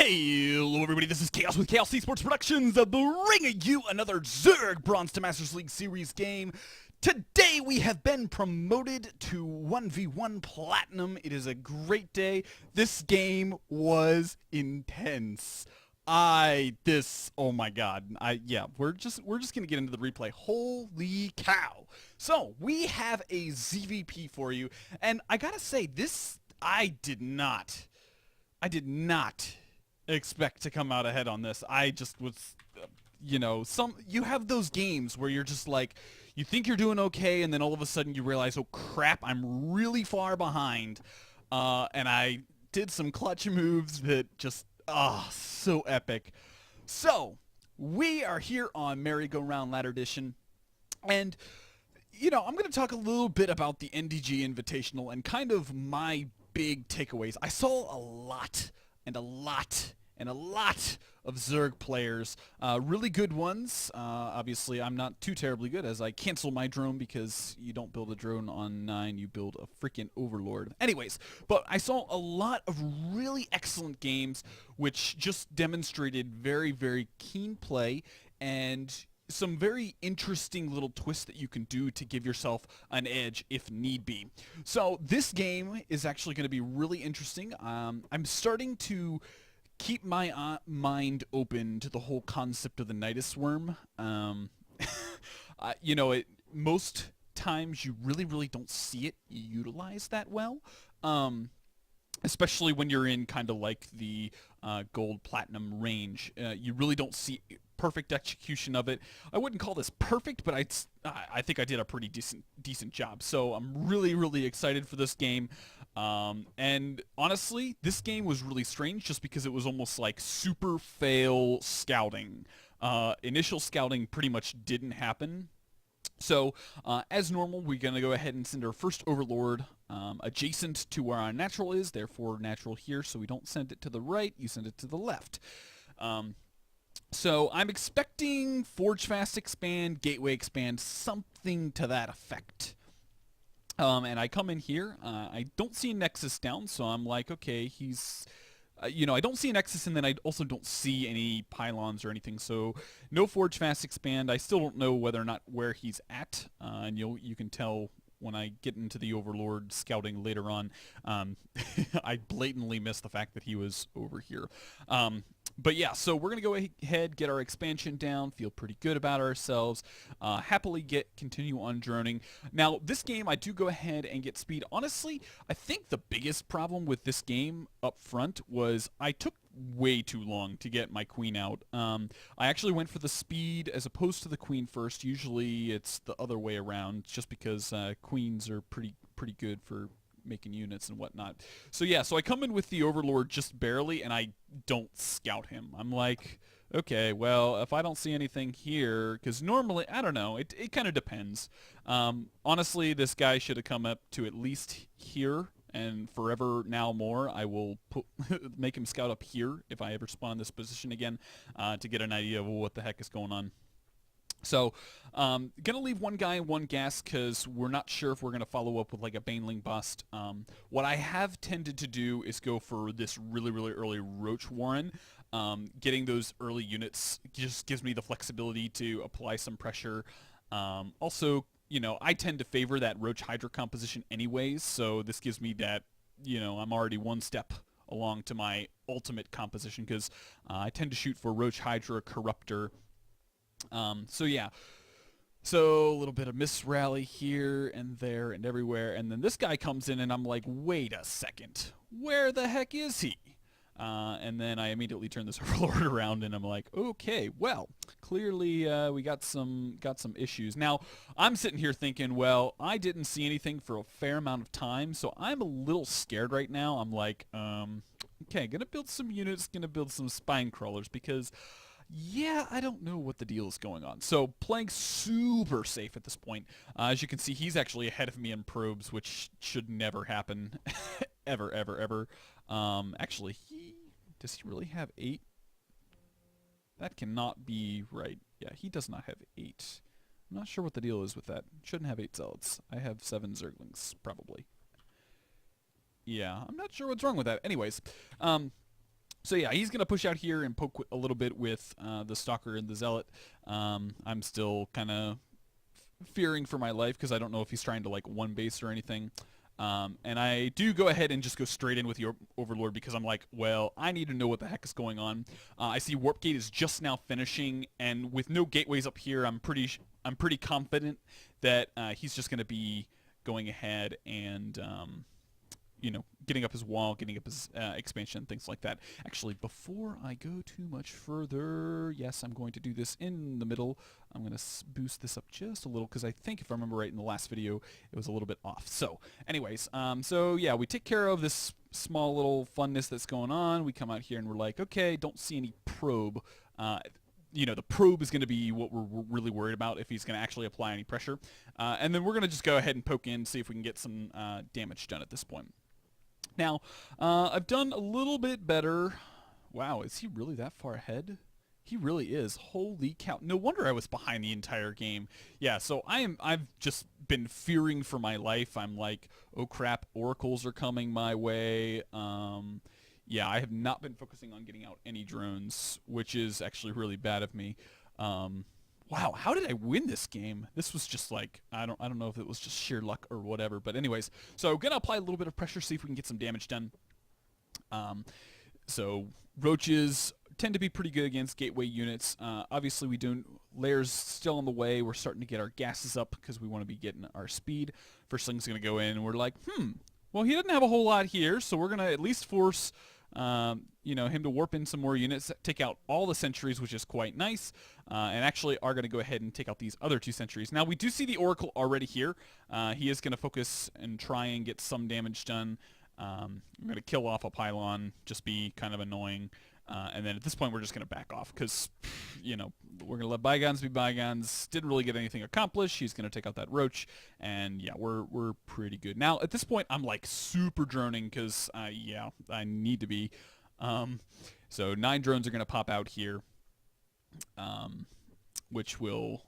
Hello everybody, this is Chaos with Chaos Esports Productions, bringing you another Zerg Bronze to Masters League Series game. Today we have been promoted to 1v1 Platinum. It is a great day. This game was intense. Oh my god. We're just gonna get into the replay. Holy cow. So, we have a ZvP for you, and I gotta say, I did not expect to come out ahead on this. I just was, you have those games where you're just like, you think you're doing okay, and then all of a sudden you realize, oh crap, I'm really far behind. And I did some clutch moves that just, so epic. So, we are here on Merry-Go-Round Ladder Edition, and, I'm going to talk a little bit about the NDG Invitational and kind of my big takeaways. I saw a lot of Zerg players, really good ones. Obviously, I'm not too terribly good, as I cancel my drone because you don't build a drone on 9, you build a freaking overlord. Anyways, but I saw a lot of really excellent games, which just demonstrated very, very keen play and some very interesting little twists that you can do to give yourself an edge if need be. So this game is actually going to be really interesting. I'm starting to keep my mind open to the whole concept of the Nidus worm. Most times you really don't see it utilized that well. Especially when you're in kind of like the gold platinum range. You really don't see perfect execution of it. I wouldn't call this perfect, but I think I did a pretty decent job. So I'm really excited for this game. And honestly, this game was really strange just because it was almost like super fail scouting. Initial scouting pretty much didn't happen. So, as normal, we're going to go ahead and send our first Overlord adjacent to where our natural is, therefore natural here, so we don't send it to the right, you send it to the left. So, I'm expecting Forge Fast expand, Gateway expand, something to that effect. And I come in here, I don't see a Nexus down, so I'm like, okay, he's... I don't see a Nexus, and then I also don't see any pylons or anything, so no Forge Fast Expand. I still don't know whether or not where he's at, and you can tell when I get into the Overlord scouting later on. I blatantly missed the fact that he was over here. But yeah, so we're going to go ahead, get our expansion down, feel pretty good about ourselves, happily continue on droning. Now, this game, I do go ahead and get speed. Honestly, I think the biggest problem with this game up front was I took way too long to get my queen out. I actually went for the speed as opposed to the queen first. Usually it's the other way around, just because queens are pretty good for making units and whatnot. So yeah, so I come in with the Overlord just barely, and I don't scout him. I'm like, okay, well, if I don't see anything here, because normally, I don't know, it kind of depends. Honestly, this guy should have come up to at least here, and forever now more, I will make him scout up here if I ever spawn this position again, to get an idea of what the heck is going on. So, gonna leave one guy and one gas because we're not sure if we're gonna follow up with like a Baneling bust. What I have tended to do is go for this really early Roach Warren. Getting those early units just gives me the flexibility to apply some pressure. Also, I tend to favor that Roach Hydra composition anyways, so this gives me that, I'm already one step along to my ultimate composition because I tend to shoot for Roach Hydra, Corruptor. So yeah, so a little bit of miss rally here and there and everywhere, and then this guy comes in and I'm like, wait a second, where the heck is he? And then I immediately turn this Overlord around and I'm like, okay, well, clearly we got some issues. Now, I'm sitting here thinking, well, I didn't see anything for a fair amount of time, so I'm a little scared right now. I'm like, okay, gonna build some units, gonna build some spine crawlers, because yeah, I don't know what the deal is going on. So, playing super safe at this point. As you can see, he's actually ahead of me in probes, which should never happen. ever. Actually, does he really have 8? That cannot be right. Yeah, he does not have 8. I'm not sure what the deal is with that. Shouldn't have 8 zealots. I have 7 zerglings, probably. Yeah, I'm not sure what's wrong with that. Anyways, So yeah, he's going to push out here and poke a little bit with the Stalker and the Zealot. I'm still kind of fearing for my life because I don't know if he's trying to like one base or anything. And I do go ahead and just go straight in with the Overlord because I'm like, well, I need to know what the heck is going on. I see Warp Gate is just now finishing, and with no gateways up here, I'm pretty confident that he's just going to be going ahead and getting up his wall, getting up his expansion, things like that. Actually, before I go too much further, yes, I'm going to do this in the middle. I'm going to boost this up just a little because I think, if I remember right in the last video, it was a little bit off. So, anyways, so yeah, we take care of this small little funness that's going on. We come out here and we're like, okay, don't see any probe. The probe is going to be what we're really worried about if he's going to actually apply any pressure. And then we're going to just go ahead and poke in, see if we can get some damage done at this point. Now, I've done a little bit better. Wow, is he really that far ahead? He really is. Holy cow. No wonder I was behind the entire game. Yeah, so I've just been fearing for my life. I'm like, oh crap, oracles are coming my way. Yeah, I have not been focusing on getting out any drones, which is actually really bad of me. Wow, how did I win this game? This was just like, I don't know if it was just sheer luck or whatever, but anyways, so gonna apply a little bit of pressure, see if we can get some damage done. So roaches tend to be pretty good against gateway units. Obviously we don't, layers still on the way. We're starting to get our gases up because we want to be getting our speed. First thing's gonna go in and we're like, well, he doesn't have a whole lot here, so we're gonna at least force him to warp in some more units, take out all the sentries, which is quite nice, and actually are going to go ahead and take out these other 2 sentries. Now, we do see the Oracle already here. He is going to focus and try and get some damage done. I'm going to kill off a pylon, just be kind of annoying. And then at this point, we're just going to back off because, we're going to let bygones be bygones. Didn't really get anything accomplished. He's going to take out that roach. And, yeah, we're pretty good. Now, at this point, I'm, like, super droning because, yeah, I need to be. So 9 drones are going to pop out here, which will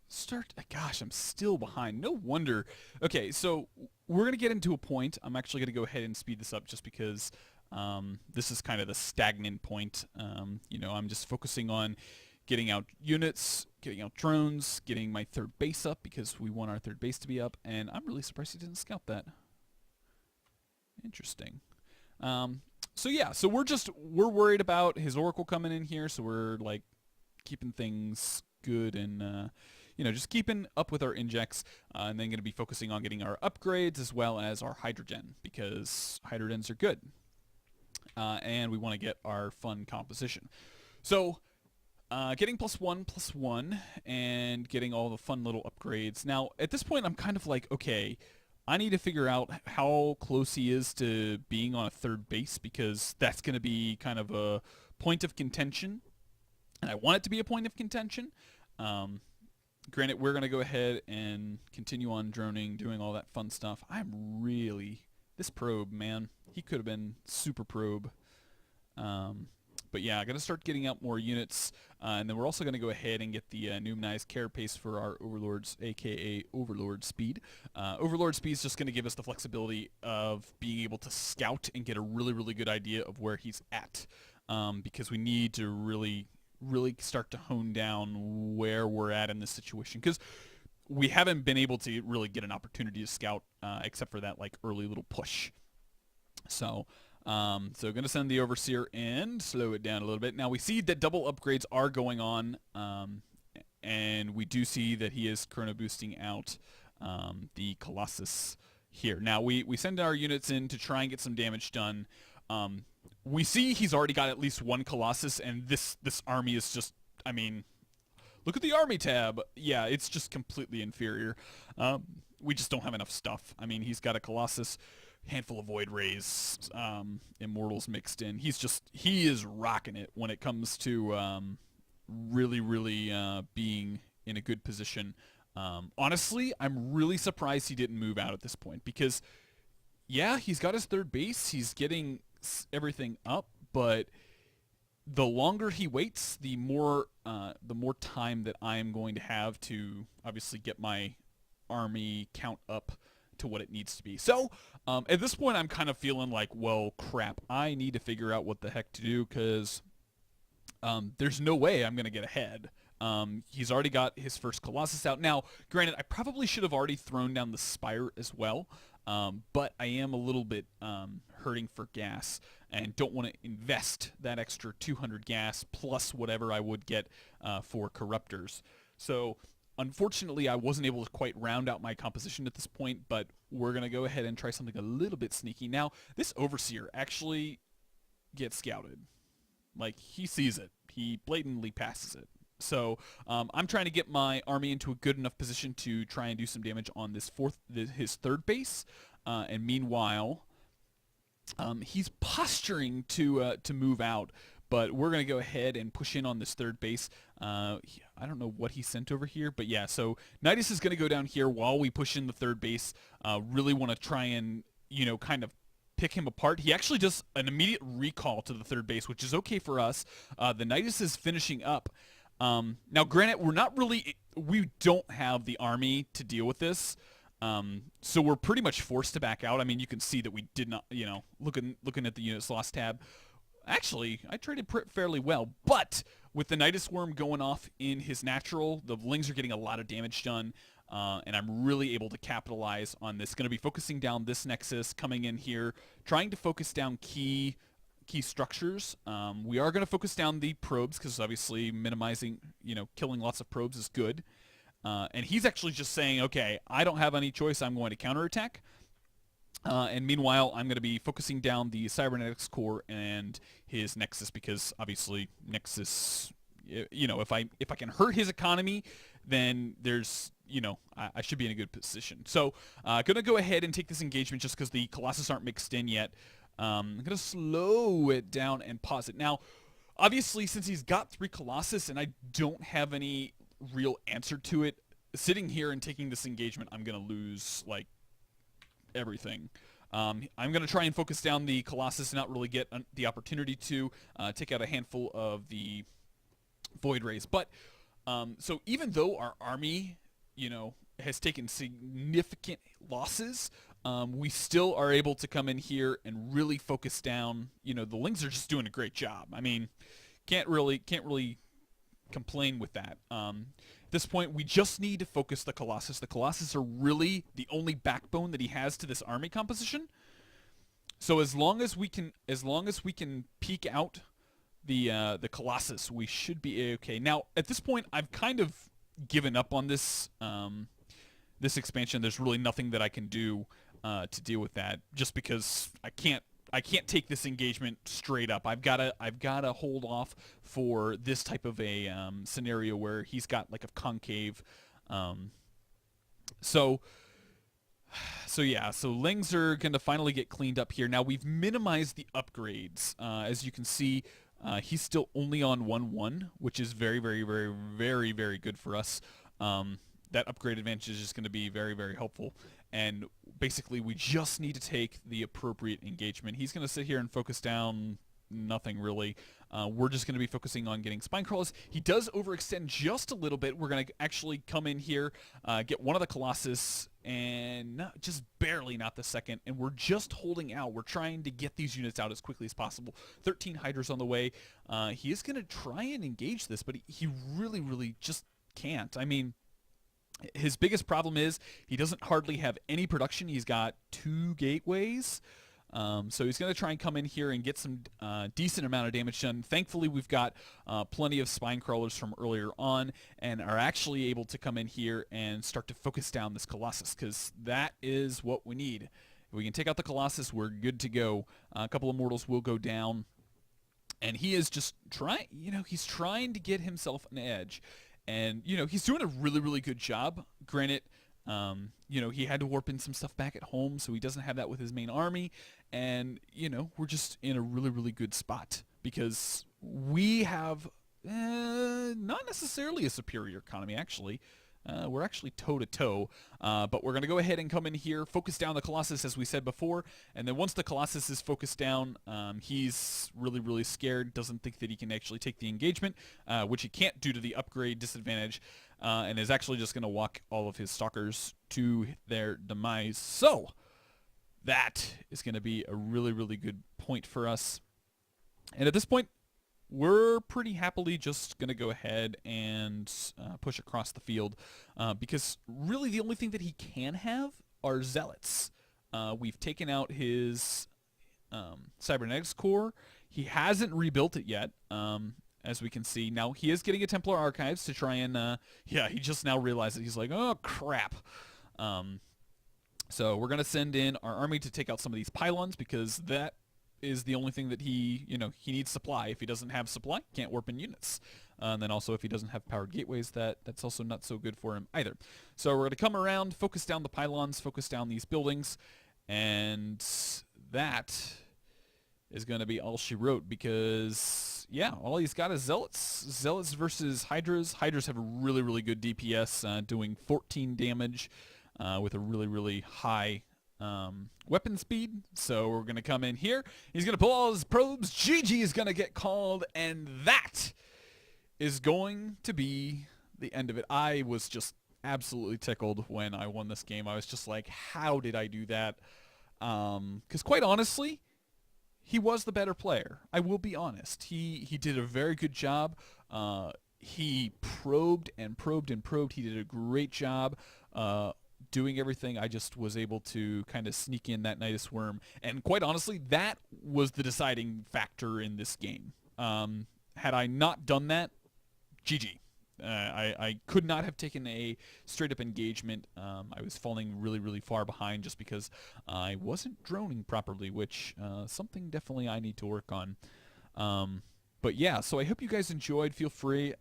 start. Gosh, I'm still behind. No wonder. Okay, so we're going to get into a point. I'm actually going to go ahead and speed this up just because this is kind of the stagnant point. I'm just focusing on getting out units, getting out drones, getting my 3rd base up because we want our 3rd base to be up, and I'm really surprised he didn't scout that. Interesting. So yeah, so we're worried about his Oracle coming in here, so we're like keeping things good and just keeping up with our injects, and then going to be focusing on getting our upgrades as well as our hydrogen because hydrogens are good, and we want to get our fun composition. So getting +1/+1 and getting all the fun little upgrades. Now at this point I'm kind of like, okay, I need to figure out how close he is to being on a 3rd base because that's going to be kind of a point of contention, and I want it to be a point of contention. Granted, we're going to go ahead and continue on droning, doing all that fun stuff. This probe, man, he could have been super probe. But yeah, I'm going to start getting out more units, and then we're also going to go ahead and get the numinized carapace for our Overlords, aka Overlord Speed. Overlord Speed is just going to give us the flexibility of being able to scout and get a really, really good idea of where he's at, because we need to really start to hone down where we're at in this situation, because we haven't been able to really get an opportunity to scout except for that like early little push. So going to send the Overseer in, slow it down a little bit. Now we see that double upgrades are going on, and we do see that he is chrono boosting out the Colossus here. Now we send our units in to try and get some damage done. We see he's already got at least 1 Colossus, and this army is just, I mean, look at the army tab. Yeah, it's just completely inferior. We just don't have enough stuff. I mean, he's got a Colossus, handful of Void Rays, Immortals mixed in. He is rocking it when it comes to really being in a good position. Honestly, I'm really surprised he didn't move out at this point because, yeah, he's got his 3rd base. He's getting everything up, but the longer he waits, the more time that I'm going to have to obviously get my army count up to what it needs to be. So at this point, I'm kind of feeling like, well, crap, I need to figure out what the heck to do, because there's no way I'm going to get ahead. He's already got his first Colossus out. Now, granted, I probably should have already thrown down the Spire as well, but I am a little bit hurting for gas and don't want to invest that extra 200 gas plus whatever I would get for Corruptors. So, unfortunately, I wasn't able to quite round out my composition at this point, but we're going to go ahead and try something a little bit sneaky. Now, this Overseer actually gets scouted. Like, he sees it. He blatantly passes it. So I'm trying to get my army into a good enough position to try and do some damage on this his third base. And meanwhile, he's posturing to move out. But we're going to go ahead and push in on this third base. I don't know what he sent over here, but yeah. So Nidus is going to go down here while we push in the third base. Really want to try and, kind of pick him apart. He actually does an immediate recall to the third base, which is okay for us. The Nidus is finishing up. Now, granted, we don't have the army to deal with this, so we're pretty much forced to back out. I mean, you can see that we did not, looking at the units lost tab. Actually, I traded fairly well, but with the Nidus Worm going off in his natural, the Lings are getting a lot of damage done, and I'm really able to capitalize on this. Going to be focusing down this Nexus, coming in here, trying to focus down key structures. We are going to focus down the probes, because obviously minimizing, killing lots of probes is good. And he's actually just saying, okay, I don't have any choice, I'm going to counterattack. And meanwhile, I'm going to be focusing down the Cybernetics Core and his Nexus, because obviously Nexus, if I can hurt his economy, then there's, I should be in a good position. So going to go ahead and take this engagement just because the Colossus aren't mixed in yet. I'm going to slow it down and pause it. Now, obviously, since he's got 3 Colossus and I don't have any real answer to it, sitting here and taking this engagement, I'm going to lose, like, everything. I'm going to try and focus down the Colossus and not really get the opportunity to take out a handful of the Void Rays. But, so even though our army, has taken significant losses, we still are able to come in here and really focus down. The Lings are just doing a great job. I mean, can't really complain with that. At this point, we just need to focus the Colossus. The Colossus are really the only backbone that he has to this army composition. So as long as we can peek out the Colossus, we should be okay. Now, at this point, I've kind of given up on this this expansion. There's really nothing that I can do to deal with that, just because I can't take this engagement straight up. I've gotta hold off for this type of a scenario where he's got like a concave. So yeah, so Lings are gonna finally get cleaned up here. Now we've minimized the upgrades. As you can see, he's still only on 1-1, which is very, very, very, very, very good for us. That upgrade advantage is just going to be very, very helpful. And basically, we just need to take the appropriate engagement. He's going to sit here and focus down nothing, really. We're just going to be focusing on getting spine crawlers. He does overextend just a little bit. We're going to actually come in here, get one of the Colossus, and just barely not the second. And we're just holding out. We're trying to get these units out as quickly as possible. 13 Hydras on the way. He is going to try and engage this, but he really, really just can't. I mean, his biggest problem is he doesn't hardly have any production. He's got 2 gateways. So he's going to try and come in here and get some decent amount of damage done. Thankfully, we've got plenty of spine crawlers from earlier on and are actually able to come in here and start to focus down this Colossus, because that is what we need. If we can take out the Colossus, we're good to go. A couple of mortals will go down. And he is just trying, he's trying to get himself an edge. And, he's doing a really, really good job. Granted, he had to warp in some stuff back at home, so he doesn't have that with his main army. And, we're just in a really, really good spot, because we have not necessarily a superior economy, actually. We're actually toe-to-toe, but we're going to go ahead and come in here, focus down the Colossus as we said before, and then once the Colossus is focused down, he's really, really scared, doesn't think that he can actually take the engagement, which he can't due to the upgrade disadvantage, and is actually just going to walk all of his Stalkers to their demise. So, that is going to be a really, really good point for us. And at this point, we're pretty happily just going to go ahead and push across the field because really the only thing that he can have are Zealots. We've taken out his Cybernetics core. He hasn't rebuilt it yet, as we can see. Now, he is getting a Templar Archives to try and... yeah, he just now realized that he's like, oh, crap. So we're going to send in our army to take out some of these pylons because that is the only thing that he needs supply. If he doesn't have supply, can't warp in units. And then also if he doesn't have powered gateways, that's also not so good for him either. So we're going to come around, focus down the pylons, focus down these buildings, and that is going to be all she wrote because, yeah, all he's got is Zealots. Zealots versus Hydras. Hydras have a really, really good DPS, doing 14 damage with a really, really high weapon speed. So we're going to come in here. He's going to pull all his probes. GG is going to get called, and that is going to be the end of it. I was just absolutely tickled when I won this game. I was just like, how did I do that? Because quite honestly, he was the better player. I will be honest. He did a very good job. He probed and probed and probed. He did a great job doing everything. I just was able to kind of sneak in that Nidus Worm. And quite honestly, that was the deciding factor in this game. Had I not done that, GG. I could not have taken a straight-up engagement. I was falling really, really far behind just because I wasn't droning properly, which something definitely I need to work on. But yeah, so I hope you guys enjoyed. Feel free.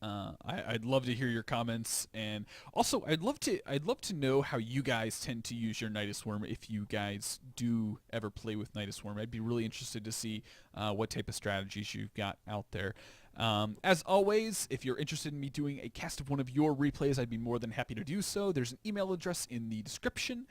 I'd love to hear your comments, and also I'd love to know how you guys tend to use your Nidus Worm if you guys do ever play with Nidus Worm. I'd be really interested to see what type of strategies you've got out there. As always, if you're interested in me doing a cast of one of your replays, I'd be more than happy to do so. There's an email address in the description.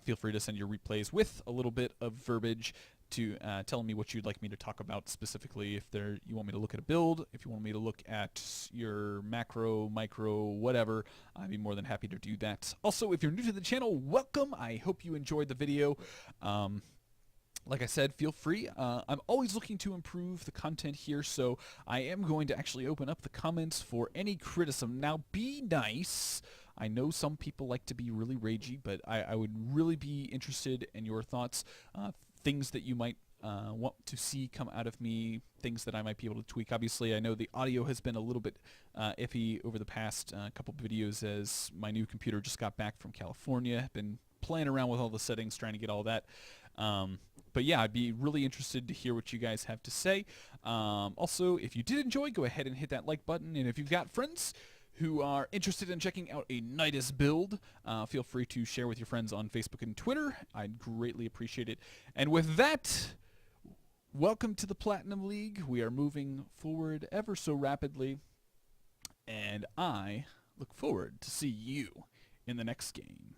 Feel free to send your replays with a little bit of verbiage to telling me what you'd like me to talk about specifically. If you want me to look at a build, if you want me to look at your macro, micro, whatever, I'd be more than happy to do that. Also, if you're new to the channel, welcome. I hope you enjoyed the video. Like I said, feel free. I'm always looking to improve the content here, so I am going to actually open up the comments for any criticism. Now, be nice. I know some people like to be really ragey, but I would really be interested in your thoughts. Things that you might want to see come out of me, things that I might be able to tweak. Obviously, I know the audio has been a little bit iffy over the past couple videos as my new computer just got back from California. Been playing around with all the settings, trying to get all that. But yeah, I'd be really interested to hear what you guys have to say. Also, if you did enjoy, go ahead and hit that like button. And if you've got friends who are interested in checking out a Nidus build, feel free to share with your friends on Facebook and Twitter. I'd greatly appreciate it. And with that, welcome to the Platinum League. We are moving forward ever so rapidly, and I look forward to see you in the next game.